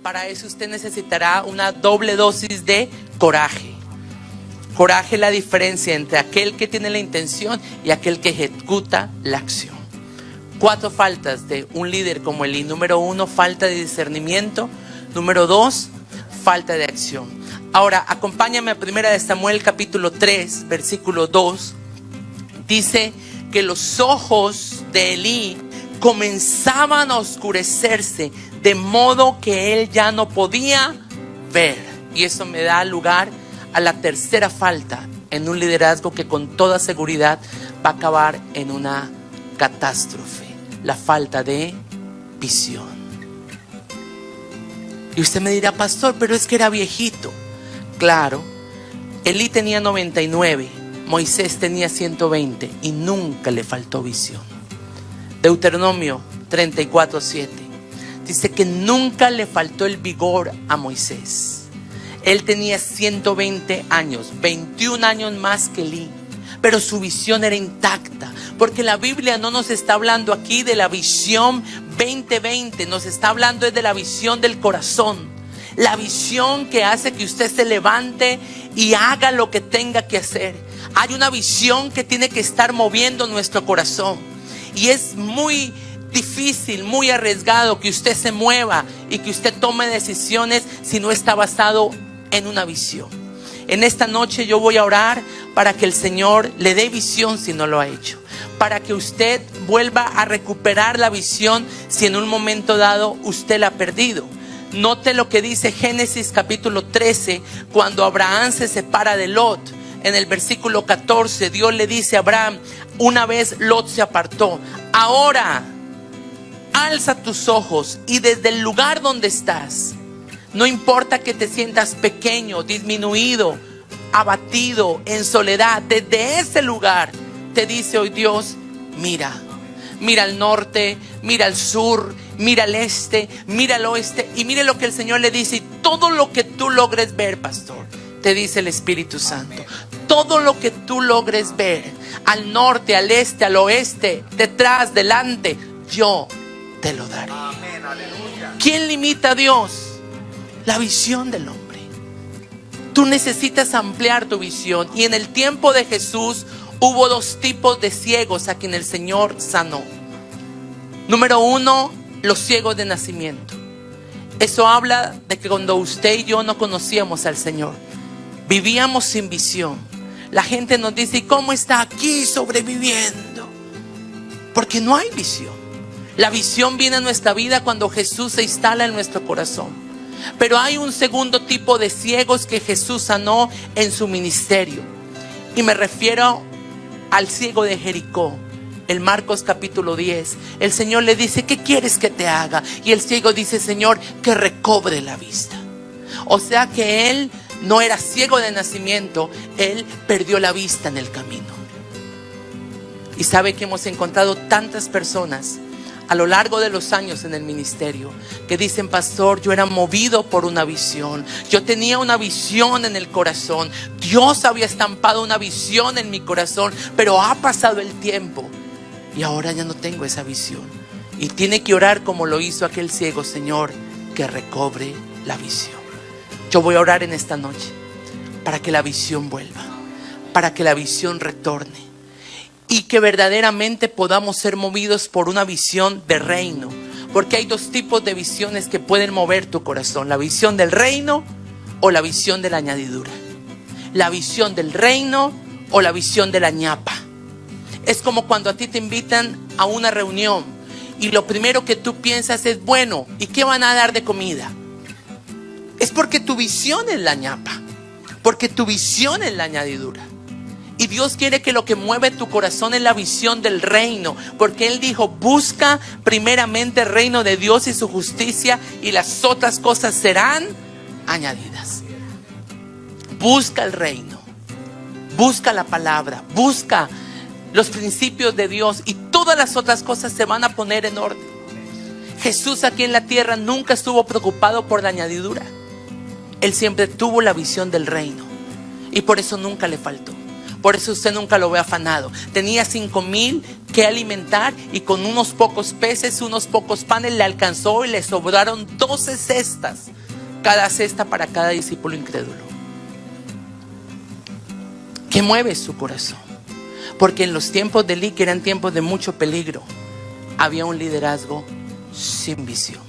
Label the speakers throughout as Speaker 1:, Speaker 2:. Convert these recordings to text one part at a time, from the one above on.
Speaker 1: Para eso usted necesitará una doble dosis de coraje. Coraje es la diferencia entre aquel que tiene la intención y aquel que ejecuta la acción. 4 faltas de un líder como Elí. Número 1, falta de discernimiento. Número 2, falta de acción. Ahora, acompáñame a 1 Samuel capítulo 3, versículo 2. Dice que los ojos de Elí comenzaban a oscurecerse, de modo que él ya no podía ver. Y eso me da lugar a la tercera falta en un liderazgo que con toda seguridad va a acabar en una catástrofe: la falta de visión. Y usted me dirá: pastor, pero es que era viejito. Claro, Elí tenía 99, Moisés tenía 120 y nunca le faltó visión. Deuteronomio 34:7 dice que nunca le faltó el vigor a Moisés. Él tenía 120 años, 21 años más que Elí, pero su visión era intacta, porque la Biblia no nos está hablando aquí de la visión 2020, nos está hablando de la visión del corazón, la visión que hace que usted se levante y haga lo que tenga que hacer. Hay una visión que tiene que estar moviendo nuestro corazón, y es muy difícil, muy arriesgado que usted se mueva y que usted tome decisiones si no está basado en una visión. En esta noche yo voy a orar para que el Señor le dé visión si no lo ha hecho, para que usted vuelva a recuperar la visión si en un momento dado usted la ha perdido. Note lo que dice Génesis capítulo 13, cuando Abraham se separa de Lot. En el versículo 14, Dios le dice a Abraham: una vez Lot se apartó, ahora alza tus ojos y desde el lugar donde estás, no importa que te sientas pequeño, disminuido, abatido, en soledad, desde ese lugar te dice hoy Dios: mira al norte, mira al sur, mira al este, mira al oeste. Y mire lo que el Señor le dice: y todo lo que tú logres ver, pastor, te dice el Espíritu Santo, todo lo que tú logres ver, al norte, al este, al oeste, detrás, delante, yo te lo daré. Amén, aleluya. ¿Quién limita a Dios? La visión del hombre. Tú necesitas ampliar tu visión. Y en el tiempo de Jesús hubo 2 tipos de ciegos a quien el Señor sanó. Número 1, los ciegos de nacimiento. Eso habla de que cuando usted y yo no conocíamos al Señor, vivíamos sin visión. La gente nos dice: ¿y cómo está aquí sobreviviendo? Porque no hay visión. La visión viene a nuestra vida cuando Jesús se instala en nuestro corazón. Pero hay un segundo tipo de ciegos que Jesús sanó en su ministerio. Y me refiero al ciego de Jericó. En Marcos capítulo 10, el Señor le dice: ¿qué quieres que te haga? Y el ciego dice: Señor, que recobre la vista. O sea que él no era ciego de nacimiento, él perdió la vista en el camino. Y sabe que hemos encontrado tantas personas a lo largo de los años en el ministerio que dicen: pastor, yo era movido por una visión, yo tenía una visión en el corazón, Dios había estampado una visión en mi corazón, pero ha pasado el tiempo y ahora ya no tengo esa visión. Y tiene que orar como lo hizo aquel ciego: Señor, que recobre la visión. Yo voy a orar en esta noche para que la visión vuelva, para que la visión retorne, y que verdaderamente podamos ser movidos por una visión de reino. Porque hay 2 tipos de visiones que pueden mover tu corazón: la visión del reino o la visión de la añadidura. La visión del reino o la visión de la ñapa. Es como cuando a ti te invitan a una reunión y lo primero que tú piensas es: bueno, ¿y qué van a dar de comida? Es porque tu visión es la ñapa, porque tu visión es la añadidura. Y Dios quiere que lo que mueve tu corazón es la visión del reino, porque Él dijo: busca primeramente el reino de Dios y su justicia, y las otras cosas serán añadidas. Busca el reino, busca la palabra, busca los principios de Dios, y todas las otras cosas se van a poner en orden. Jesús aquí en la tierra nunca estuvo preocupado por la añadidura. Él siempre tuvo la visión del reino, y por eso nunca le faltó. Por eso usted nunca lo ve afanado. Tenía 5,000 que alimentar, y con unos pocos peces, unos pocos panes le alcanzó y le sobraron 12 cestas, cada cesta para cada discípulo incrédulo. ¿Qué mueve su corazón? Porque en los tiempos de Elí, que eran tiempos de mucho peligro, había un liderazgo sin visión.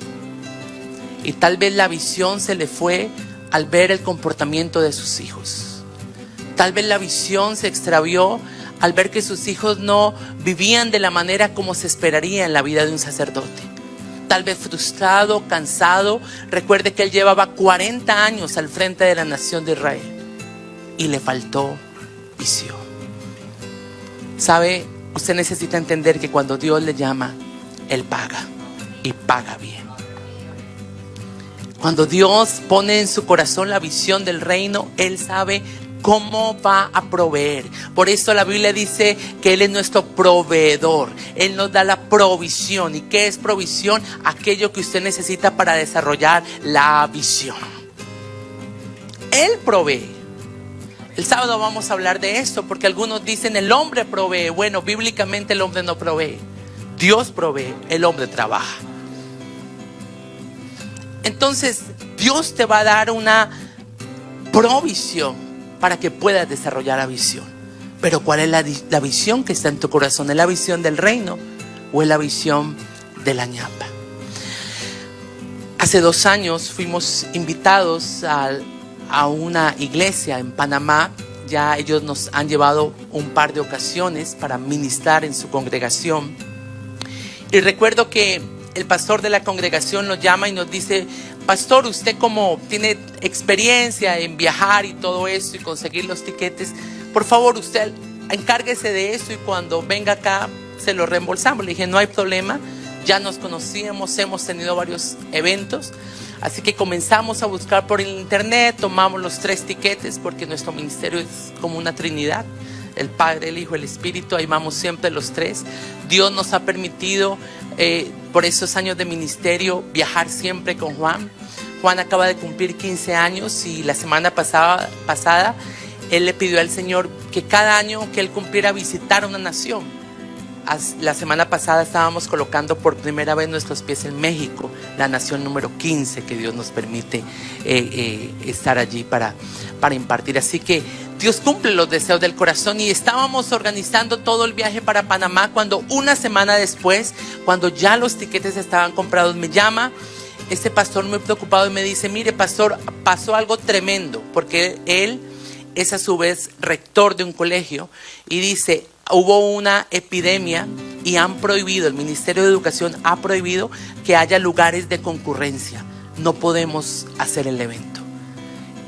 Speaker 1: Y tal vez la visión se le fue al ver el comportamiento de sus hijos. Tal vez la visión se extravió al ver que sus hijos no vivían de la manera como se esperaría en la vida de un sacerdote. Tal vez frustrado, cansado. Recuerde que él llevaba 40 años al frente de la nación de Israel y le faltó visión. ¿Sabe? Usted necesita entender que cuando Dios le llama, Él paga, y paga bien. Cuando Dios pone en su corazón la visión del reino, Él sabe cómo va a proveer. Por eso la Biblia dice que Él es nuestro proveedor. Él nos da la provisión. ¿Y qué es provisión? Aquello que usted necesita para desarrollar la visión. Él provee. El sábado vamos a hablar de esto, porque algunos dicen el hombre provee. Bueno, bíblicamente el hombre no provee. Dios provee, el hombre trabaja. Entonces, Dios te va a dar una provisión para que puedas desarrollar la visión. Pero ¿cuál es la visión que está en tu corazón? ¿Es la visión del reino o es la visión de la ñapa? Hace 2 años fuimos invitados a una iglesia en Panamá. Ya ellos nos han llevado un par de ocasiones para ministrar en su congregación. Y recuerdo que el pastor de la congregación nos llama y nos dice: pastor, usted como tiene experiencia en viajar y todo eso y conseguir los tiquetes, por favor usted encárguese de eso y cuando venga acá se lo reembolsamos. Le dije: no hay problema, ya nos conocíamos, hemos tenido varios eventos. Así que comenzamos a buscar por el internet, tomamos los 3 tiquetes porque nuestro ministerio es como una trinidad. El Padre, el Hijo, el Espíritu, ahí vamos siempre los 3. Dios nos ha permitido por esos años de ministerio viajar siempre con Juan. Juan acaba de cumplir 15 años y la semana pasada él le pidió al Señor que cada año que él cumpliera visitar una nación. La semana pasada estábamos colocando por primera vez nuestros pies en México, la nación número 15 que Dios nos permite estar allí para impartir. Así que Dios cumple los deseos del corazón y estábamos organizando todo el viaje para Panamá cuando una semana después, cuando ya los tiquetes estaban comprados, me llama este pastor muy preocupado y me dice: mire pastor, pasó algo tremendo, porque él es a su vez rector de un colegio y dice: hubo una epidemia y han prohibido, el Ministerio de Educación ha prohibido que haya lugares de concurrencia. No podemos hacer el evento.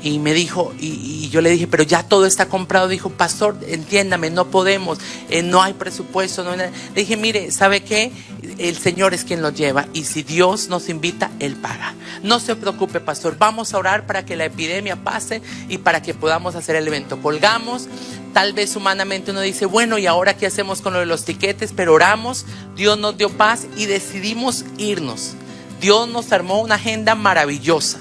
Speaker 1: Y me dijo, y yo le dije: pero ya todo está comprado. Dijo: pastor, entiéndame, no podemos, no hay presupuesto, no hay nada. Le dije: mire, ¿sabe qué? El Señor es quien lo lleva y si Dios nos invita, Él paga. No se preocupe, pastor, vamos a orar para que la epidemia pase y para que podamos hacer el evento. Colgamos. Tal vez humanamente uno dice: bueno, ¿y ahora qué hacemos con lo de los tiquetes? Pero oramos, Dios nos dio paz y decidimos irnos. Dios nos armó una agenda maravillosa.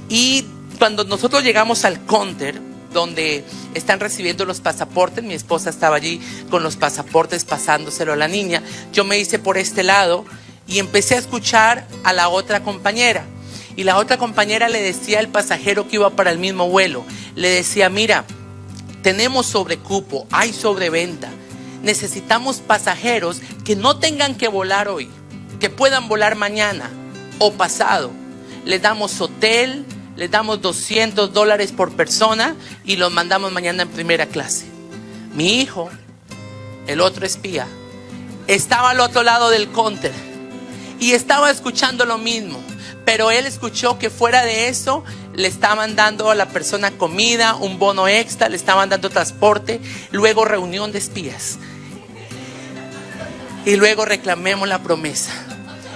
Speaker 1: Y cuando nosotros llegamos al counter donde están recibiendo los pasaportes, mi esposa estaba allí con los pasaportes pasándoselo a la niña, yo me hice por este lado y empecé a escuchar a la otra compañera. Y la otra compañera le decía al pasajero que iba para el mismo vuelo, le decía: mira, tenemos sobrecupo, hay sobreventa, necesitamos pasajeros que no tengan que volar hoy, que puedan volar mañana o pasado. Les damos hotel, les damos $200 por persona y los mandamos mañana en primera clase. Mi hijo, el otro espía, estaba al otro lado del counter y estaba escuchando lo mismo, pero él escuchó que fuera de eso le estaban dando a la persona comida, un bono extra, le estaban dando transporte, luego reunión de espías y luego reclamemos la promesa.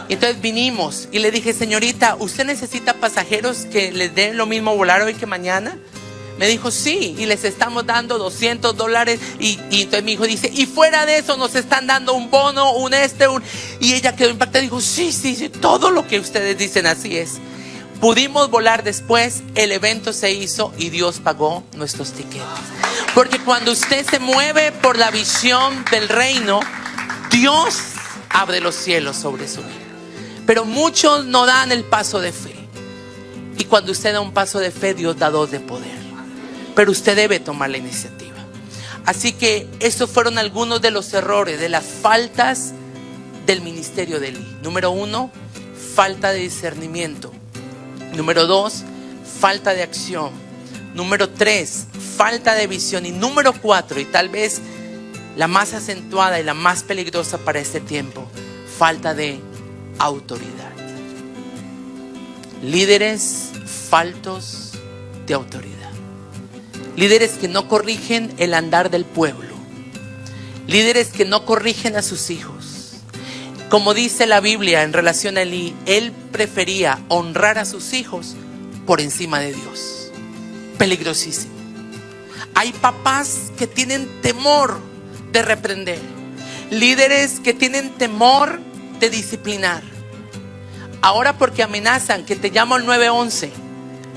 Speaker 1: Entonces vinimos y le dije: señorita, ¿usted necesita pasajeros que les den lo mismo volar hoy que mañana? Me dijo: sí, y les estamos dando $200 y entonces mi hijo dice: y fuera de eso nos están dando un bono, y ella quedó impactada y dijo: sí, todo lo que ustedes dicen así es. Pudimos volar después, el evento se hizo y Dios pagó nuestros tiquetes. Porque cuando usted se mueve por la visión del reino, Dios abre los cielos sobre su vida. Pero muchos no dan el paso de fe. Y cuando usted da un paso de fe, Dios da dos de poder. Pero usted debe tomar la iniciativa. Así que estos fueron algunos de los errores, de las faltas del ministerio de Elí. Número 1, falta de discernimiento. Número 2, falta de acción. Número 3, falta de visión. Y número 4, y tal vez la más acentuada y la más peligrosa para este tiempo, falta de autoridad. Líderes faltos de autoridad. Líderes que no corrigen el andar del pueblo. Líderes que no corrigen a sus hijos. Como dice la Biblia en relación a Elí, él prefería honrar a sus hijos por encima de Dios. Peligrosísimo. Hay papás que tienen temor de reprender. Líderes que tienen temor de disciplinar. Ahora porque amenazan que te llamo al 911.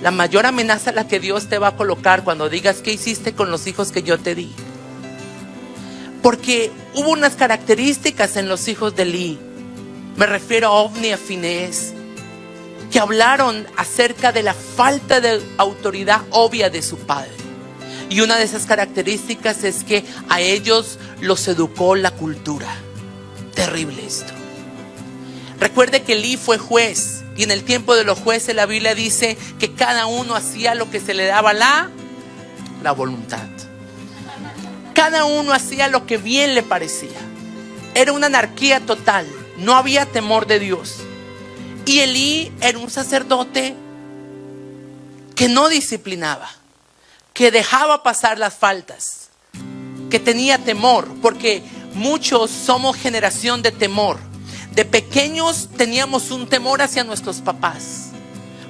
Speaker 1: La mayor amenaza es la que Dios te va a colocar cuando digas qué hiciste con los hijos que yo te di. Porque hubo unas características en los hijos de Elí. Me refiero a Ofni y a Finees, que hablaron acerca de la falta de autoridad obvia de su padre. Y una de esas características es que a ellos los educó la cultura. Terrible esto. Recuerde que Elí fue juez. Y en el tiempo de los jueces la Biblia dice que cada uno hacía lo que se le daba la voluntad. Cada uno hacía lo que bien le parecía. Era una anarquía total. No había temor de Dios. Y Elí era un sacerdote que no disciplinaba, que dejaba pasar las faltas, que tenía temor, porque muchos somos generación de temor. De pequeños teníamos un temor hacia nuestros papás,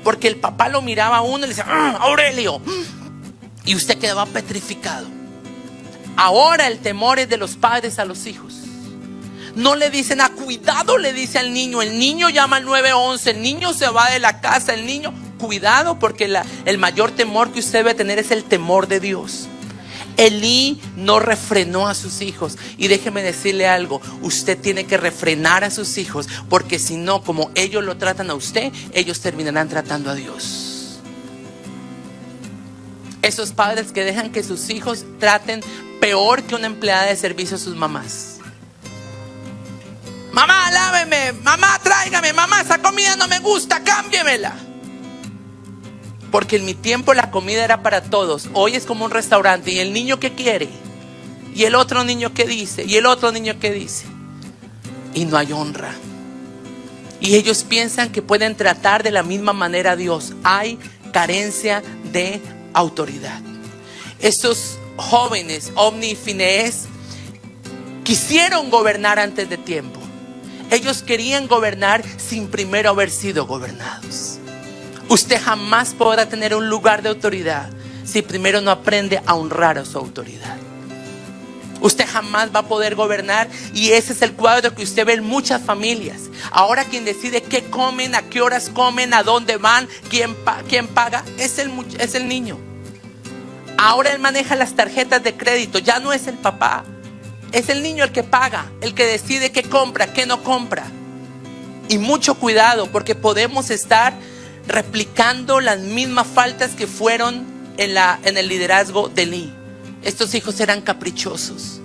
Speaker 1: porque el papá lo miraba a uno y le decía, Aurelio, y usted quedaba petrificado. Ahora el temor es de los padres a los hijos. No le dicen, cuidado, le dice al niño. El niño llama al 911, el niño se va de la casa, el niño, cuidado, porque el mayor temor que usted debe tener es el temor de Dios. Elí no refrenó a sus hijos. Y déjeme decirle algo, usted tiene que refrenar a sus hijos, porque si no, como ellos lo tratan a usted, ellos terminarán tratando a Dios. Esos padres que dejan que sus hijos traten peor que una empleada de servicio a sus mamás. Mamá, láveme, mamá, tráigame, mamá, esa comida no me gusta, cámbiemela. Porque en mi tiempo la comida era para todos. Hoy es como un restaurante. Y el niño que quiere, y el otro niño que dice, y el otro niño que dice, y no hay honra. Y ellos piensan que pueden tratar de la misma manera a Dios. Hay carencia de autoridad. Estos jóvenes, Ofni y Finees, quisieron gobernar antes de tiempo. Ellos querían gobernar sin primero haber sido gobernados. Usted jamás podrá tener un lugar de autoridad si primero no aprende a honrar a su autoridad. Usted jamás va a poder gobernar, y ese es el cuadro que usted ve en muchas familias. Ahora quien decide qué comen, a qué horas comen, a dónde van, quién paga, es el niño. Ahora él maneja las tarjetas de crédito, ya no es el papá. Es el niño el que paga, el que decide qué compra, qué no compra. Y mucho cuidado, porque podemos estar replicando las mismas faltas que fueron en el liderazgo de Elí. Estos hijos eran caprichosos.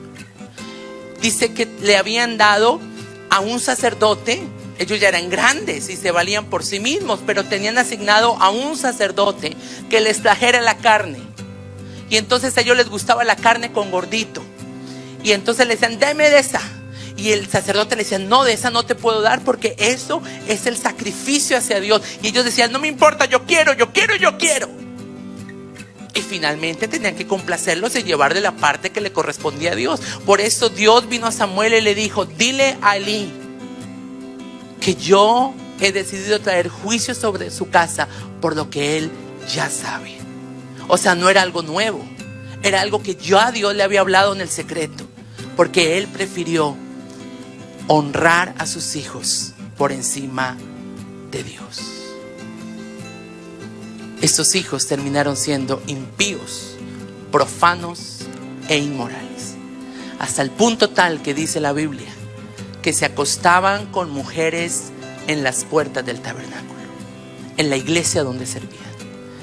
Speaker 1: Dice que le habían dado a un sacerdote. Ellos ya eran grandes y se valían por sí mismos, pero tenían asignado a un sacerdote que les trajera la carne. Y entonces a ellos les gustaba la carne con gordito. Y entonces le decían, dame de esa. Y el sacerdote le decía, no, de esa no te puedo dar, porque eso es el sacrificio hacia Dios. Y ellos decían, no me importa, yo quiero. Y finalmente tenían que complacerlos y llevarle la parte que le correspondía a Dios. Por eso Dios vino a Samuel y le dijo, dile a Elí que yo he decidido traer juicio sobre su casa por lo que él ya sabe. O sea, no era algo nuevo, era algo que yo a Dios le había hablado en el secreto, porque él prefirió honrar a sus hijos por encima de Dios. Estos hijos terminaron siendo impíos, profanos e inmorales, hasta el punto tal que dice la Biblia que se acostaban con mujeres en las puertas del tabernáculo, en la iglesia donde servían,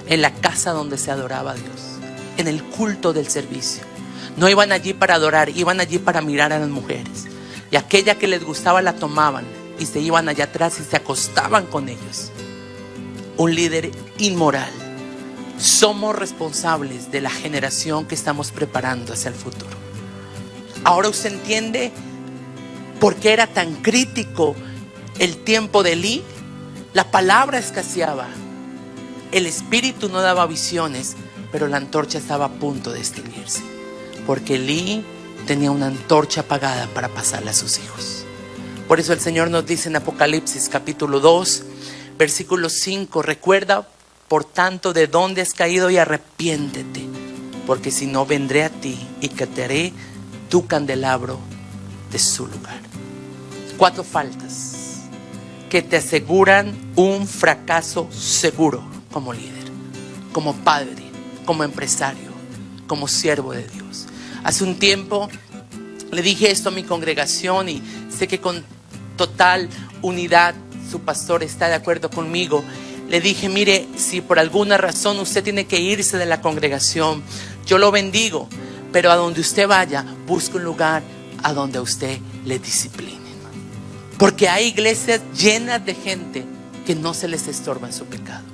Speaker 1: en la casa donde se adoraba a Dios, en el culto del servicio. No iban allí para adorar, iban allí para mirar a las mujeres. Y aquella que les gustaba la tomaban y se iban allá atrás y se acostaban con ellos. Un líder inmoral. Somos responsables de la generación que estamos preparando hacia el futuro. Ahora usted entiende por qué era tan crítico el tiempo de Elí. La palabra escaseaba, el espíritu no daba visiones, pero la antorcha estaba a punto de extinguirse, porque Elí tenía una antorcha apagada para pasarle a sus hijos. Por eso el Señor nos dice en Apocalipsis capítulo 2 versículo 5: recuerda por tanto de dónde has caído y arrepiéntete, porque si no, vendré a ti y quitaré tu candelabro de su lugar. 4 faltas que te aseguran un fracaso seguro como líder, como padre, como empresario, como siervo de Dios. Hace un tiempo le dije esto a mi congregación y sé que con total unidad su pastor está de acuerdo conmigo. Le dije: mire, si por alguna razón usted tiene que irse de la congregación, yo lo bendigo, pero a donde usted vaya, busque un lugar a donde a usted le disciplinen. Porque hay iglesias llenas de gente que no se les estorba en su pecado.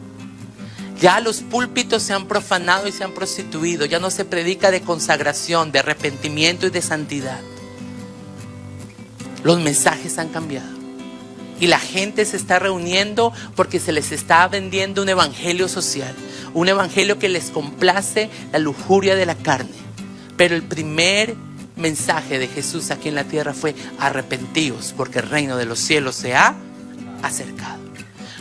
Speaker 1: Ya los púlpitos se han profanado y se han prostituido. Ya no se predica de consagración, de arrepentimiento y de santidad. Los mensajes han cambiado. Y la gente se está reuniendo porque se les está vendiendo un evangelio social. Un evangelio que les complace la lujuria de la carne. Pero el primer mensaje de Jesús aquí en la tierra fue: arrepentíos, porque el reino de los cielos se ha acercado.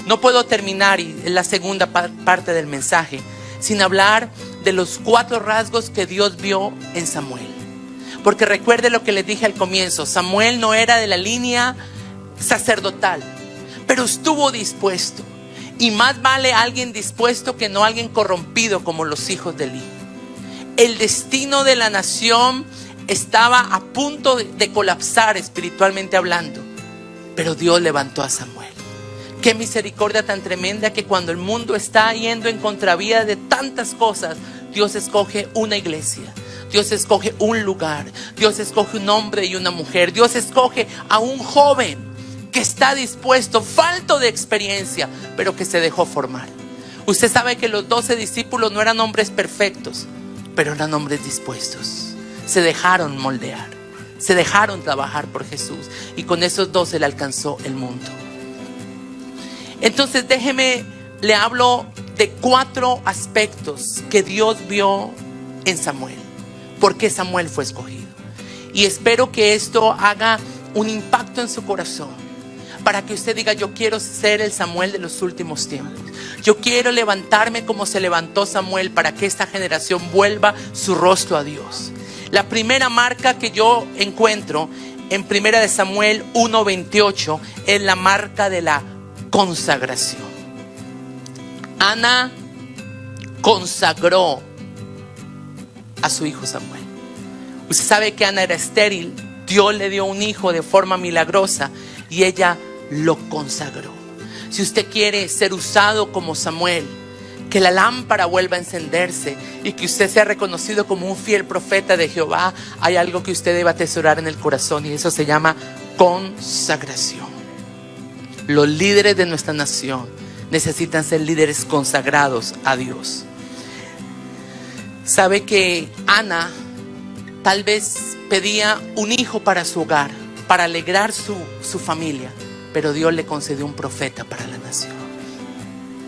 Speaker 1: No puedo terminar, y es la segunda parte del mensaje, sin hablar de los 4 rasgos que Dios vio en Samuel. Porque recuerde lo que les dije al comienzo: Samuel no era de la línea sacerdotal, pero estuvo dispuesto. Y más vale alguien dispuesto que no alguien corrompido como los hijos de Elí. El destino de la nación estaba a punto de colapsar espiritualmente hablando, pero Dios levantó a Samuel. Qué misericordia tan tremenda que cuando el mundo está yendo en contravía de tantas cosas, Dios escoge una iglesia, Dios escoge un lugar, Dios escoge un hombre y una mujer, Dios escoge a un joven que está dispuesto, falto de experiencia, pero que se dejó formar. Usted sabe que los 12 discípulos no eran hombres perfectos, pero eran hombres dispuestos. Se dejaron moldear, se dejaron trabajar por Jesús, y con esos 12 le alcanzó el mundo. Entonces déjeme, le hablo de 4 aspectos que Dios vio en Samuel. ¿Por qué Samuel fue escogido? Y espero que esto haga un impacto en su corazón, para que usted diga: yo quiero ser el Samuel de los últimos tiempos. Yo quiero levantarme como se levantó Samuel, para que esta generación vuelva su rostro a Dios. La primera marca que yo encuentro en 1 Samuel 1:28 es la marca de la consagración. Ana consagró a su hijo Samuel. Usted sabe que Ana era estéril. Dios le dio un hijo de forma milagrosa y ella lo consagró. Si usted quiere ser usado como Samuel, que la lámpara vuelva a encenderse y que usted sea reconocido como un fiel profeta de Jehová, hay algo que usted debe atesorar en el corazón, y eso se llama consagración. Los líderes de nuestra nación necesitan ser líderes consagrados a Dios. Sabe que Ana tal vez pedía un hijo para su hogar, para alegrar su familia, pero Dios le concedió un profeta para la nación.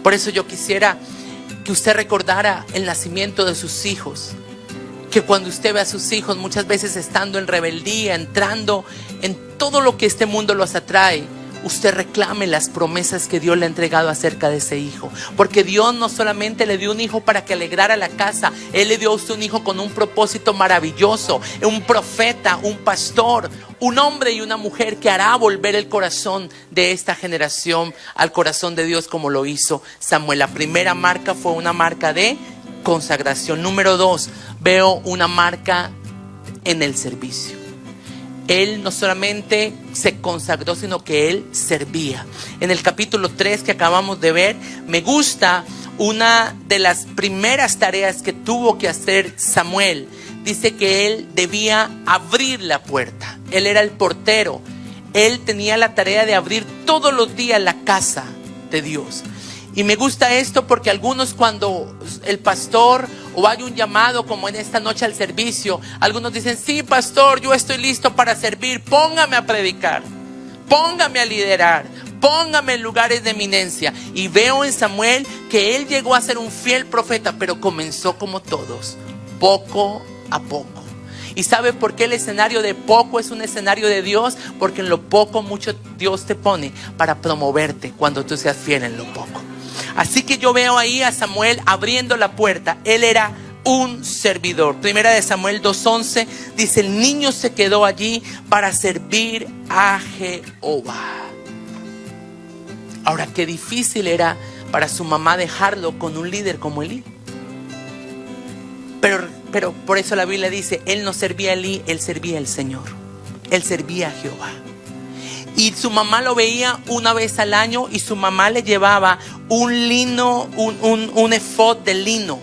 Speaker 1: Por eso yo quisiera que usted recordara el nacimiento de sus hijos, que cuando usted ve a sus hijos, muchas veces estando en rebeldía, entrando en todo lo que este mundo los atrae, usted reclame las promesas que Dios le ha entregado acerca de ese hijo. Porque Dios no solamente le dio un hijo para que alegrara la casa, Él le dio a usted un hijo con un propósito maravilloso, un profeta, un pastor, un hombre y una mujer que hará volver el corazón de esta generación al corazón de Dios, como lo hizo Samuel. La primera marca fue una marca de consagración. Número 2, veo una marca en el servicio. Él no solamente se consagró, sino que él servía. En el capítulo 3 que acabamos de ver, me gusta una de las primeras tareas que tuvo que hacer Samuel. Dice que él debía abrir la puerta. Él era el portero. Él tenía la tarea de abrir todos los días la casa de Dios. Y me gusta esto porque algunos, cuando el pastor o hay un llamado como en esta noche al servicio, algunos dicen: sí, pastor, yo estoy listo para servir, póngame a predicar, póngame a liderar, póngame en lugares de eminencia. Y veo en Samuel que él llegó a ser un fiel profeta, pero comenzó como todos, poco a poco. ¿Y sabe por qué el escenario de poco es un escenario de Dios? Porque en lo poco mucho Dios te pone para promoverte cuando tú seas fiel en lo poco. Así que yo veo ahí a Samuel abriendo la puerta. Él era un servidor. Primera de Samuel 2:11 dice: el niño se quedó allí para servir a Jehová. Ahora, qué difícil era para su mamá dejarlo con un líder como Elí. Pero por eso la Biblia dice: él no servía a Elí, él servía al Señor. Él servía a Jehová. Y su mamá lo veía una vez al año, y su mamá le llevaba un lino, un efod de lino.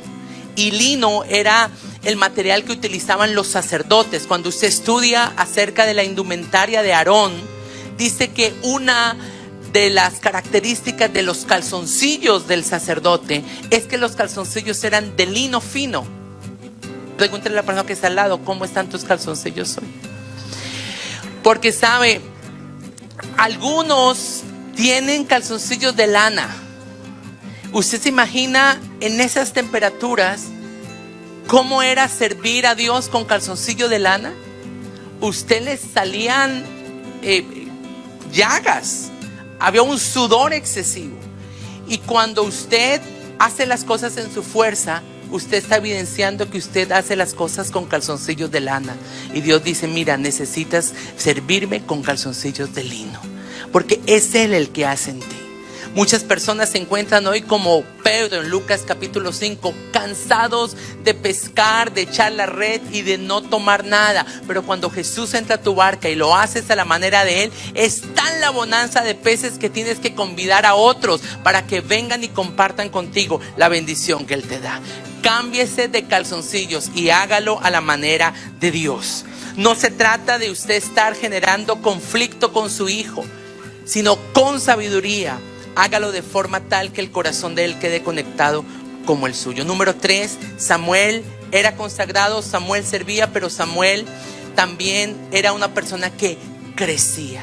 Speaker 1: Y lino era el material que utilizaban los sacerdotes. Cuando usted estudia acerca de la indumentaria de Aarón, dice que una de las características de los calzoncillos del sacerdote es que los calzoncillos eran de lino fino. Pregúntale a la persona que está al lado: ¿cómo están tus calzoncillos hoy? Porque sabe, algunos tienen calzoncillos de lana. ¿Usted se imagina en esas temperaturas cómo era servir a Dios con calzoncillo de lana? Usted les salían llagas, había un sudor excesivo. Y cuando usted hace las cosas en su fuerza, usted está evidenciando que usted hace las cosas con calzoncillos de lana. Y Dios dice: mira, necesitas servirme con calzoncillos de lino, porque es Él el que hace en ti. Muchas personas se encuentran hoy como Pedro en Lucas capítulo 5, cansados de pescar, de echar la red y de no tomar nada. Pero cuando Jesús entra a tu barca y lo haces a la manera de Él, es tan la bonanza de peces que tienes que convidar a otros para que vengan y compartan contigo la bendición que Él te da. Cámbiese de calzoncillos y hágalo a la manera de Dios. No se trata de usted estar generando conflicto con su hijo, sino con sabiduría. Hágalo de forma tal que el corazón de él quede conectado como el suyo. Número 3, Samuel era consagrado, Samuel servía, pero Samuel también era una persona que crecía.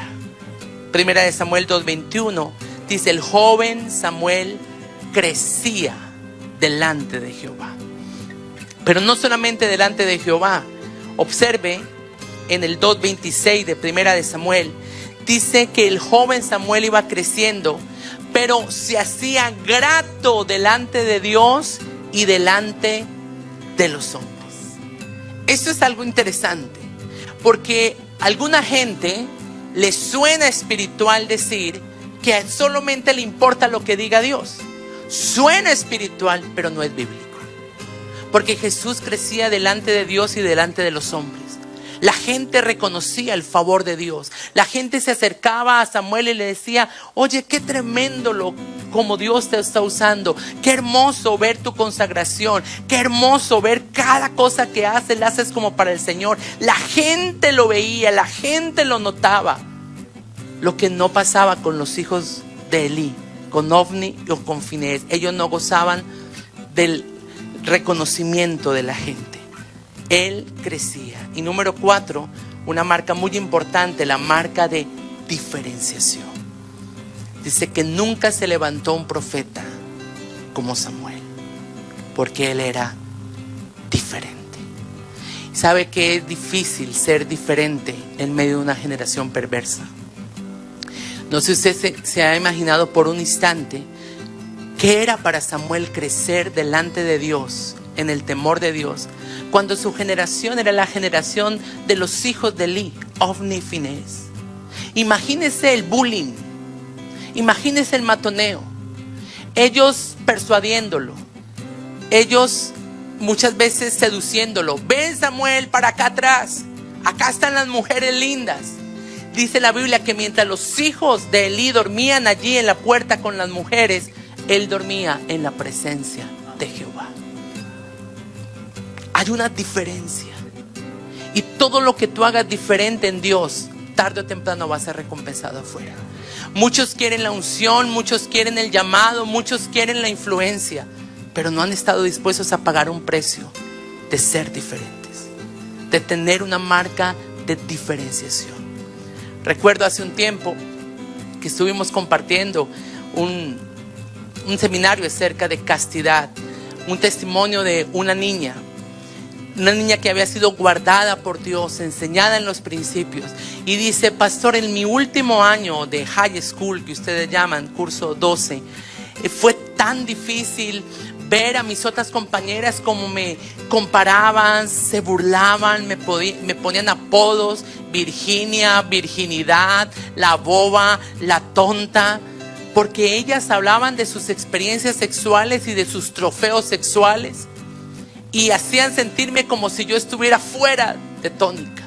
Speaker 1: Primera de Samuel 2:21 dice: el joven Samuel crecía delante de Jehová. Pero no solamente delante de Jehová. Observe en el 2:26 de Primera de Samuel, dice que el joven Samuel iba creciendo, pero se hacía grato delante de Dios y delante de los hombres. Esto es algo interesante, porque a alguna gente le suena espiritual decir que solamente le importa lo que diga Dios. Suena espiritual, pero no es bíblico. Porque Jesús crecía delante de Dios y delante de los hombres. La gente reconocía el favor de Dios. La gente se acercaba a Samuel y le decía: oye, qué tremendo como Dios te está usando. Qué hermoso ver tu consagración. Qué hermoso ver cada cosa que haces, la haces como para el Señor. La gente lo veía, la gente lo notaba. Lo que no pasaba con los hijos de Elí, con Ofni o con Finés. Ellos no gozaban del reconocimiento de la gente. Él crecía. Y número 4, una marca muy importante, la marca de diferenciación. Dice que nunca se levantó un profeta como Samuel, porque él era diferente. ¿Sabe que es difícil ser diferente en medio de una generación perversa? No sé si usted se ha imaginado por un instante qué era para Samuel crecer delante de Dios, en el temor de Dios, cuando su generación era la generación de los hijos de Elí, Ofni y Finés. Imagínese el bullying, imagínese el matoneo, ellos persuadiéndolo, ellos muchas veces seduciéndolo. Ven, Samuel, para acá atrás, Acá están las mujeres lindas. Dice la Biblia que mientras los hijos de Elí dormían allí en la puerta con las mujeres, él dormía en la presencia de Jehová. Hay una diferencia. Y todo lo que tú hagas diferente en Dios, tarde o temprano va a ser recompensado afuera. Muchos quieren la unción, muchos quieren el llamado, muchos quieren la influencia, pero no han estado dispuestos a pagar un precio de ser diferentes, de tener una marca de diferenciación. Recuerdo hace un tiempo que estuvimos compartiendo un seminario acerca de castidad, un testimonio de una niña que había sido guardada por Dios, enseñada en los principios. Y dice: pastor, en mi último año de high school, que ustedes llaman curso 12, fue tan difícil ver a mis otras compañeras como me comparaban, se burlaban, me ponían apodos: Virginia, virginidad, la boba, la tonta, porque ellas hablaban de sus experiencias sexuales y de sus trofeos sexuales y hacían sentirme como si yo estuviera fuera de tónica.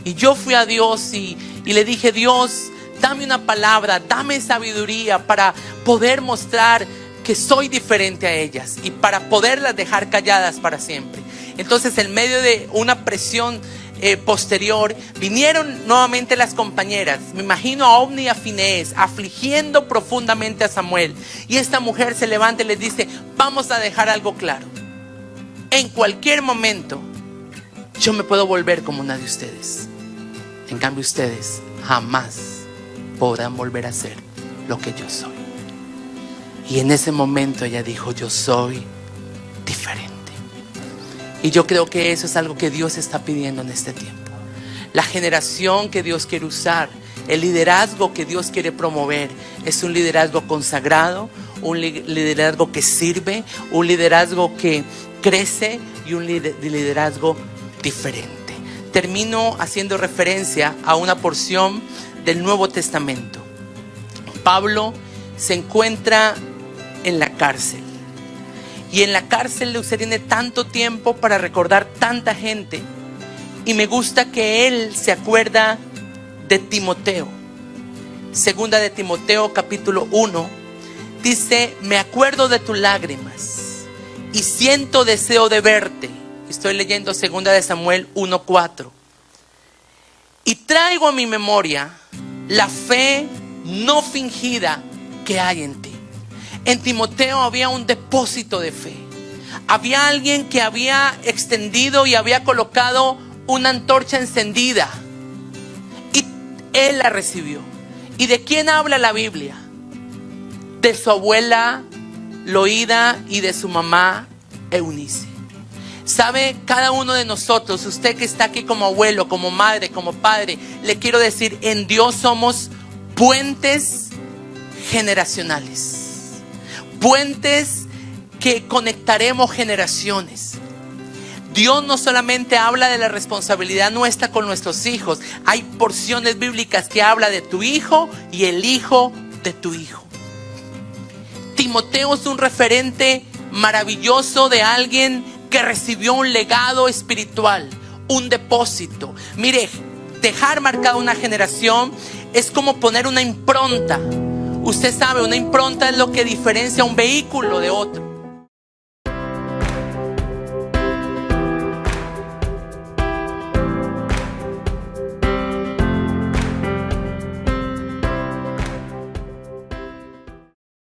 Speaker 1: Y yo fui a Dios y le dije: Dios, dame una palabra, dame sabiduría para poder mostrar que soy diferente a ellas y para poderlas dejar calladas para siempre. Entonces, en medio de una presión posterior, vinieron nuevamente las compañeras. Me imagino a Ovni y a Finés afligiendo profundamente a Samuel. Y esta mujer se levanta y les dice: vamos a dejar algo claro. En cualquier momento yo me puedo volver como una de ustedes. En cambio, ustedes jamás podrán volver a ser lo que yo soy. Y en ese momento ella dijo: yo soy diferente. Y yo creo que eso es algo que Dios está pidiendo en este tiempo. La generación que Dios quiere usar, el liderazgo que Dios quiere promover, es un liderazgo consagrado, un liderazgo que sirve, un liderazgo que crece y un liderazgo diferente. Termino haciendo referencia a una porción del Nuevo Testamento. Pablo se encuentra en la cárcel. Y en la cárcel usted tiene tanto tiempo para recordar tanta gente. Y me gusta que él se acuerda de Timoteo. Segunda de Timoteo capítulo 1 dice: me acuerdo de tus lágrimas y siento deseo de verte. Estoy leyendo segunda de Samuel 1:4. Y traigo a mi memoria la fe no fingida que hay en ti. En Timoteo había un depósito de fe. Había alguien que había extendido y había colocado una antorcha encendida. Y él la recibió. ¿Y de quién habla la Biblia? De su abuela Loída y de su mamá Eunice. ¿Sabe? Cada uno de nosotros, usted que está aquí como abuelo, como madre, como padre, le quiero decir: en Dios somos puentes generacionales. Puentes que conectaremos generaciones. Dios no solamente habla de la responsabilidad nuestra con nuestros hijos. Hay porciones bíblicas que habla de tu hijo y el hijo de tu hijo. Timoteo es un referente maravilloso de alguien que recibió un legado espiritual, un depósito. Mire, dejar marcada una generación es como poner una impronta. Usted sabe, una impronta es lo que diferencia un vehículo de otro.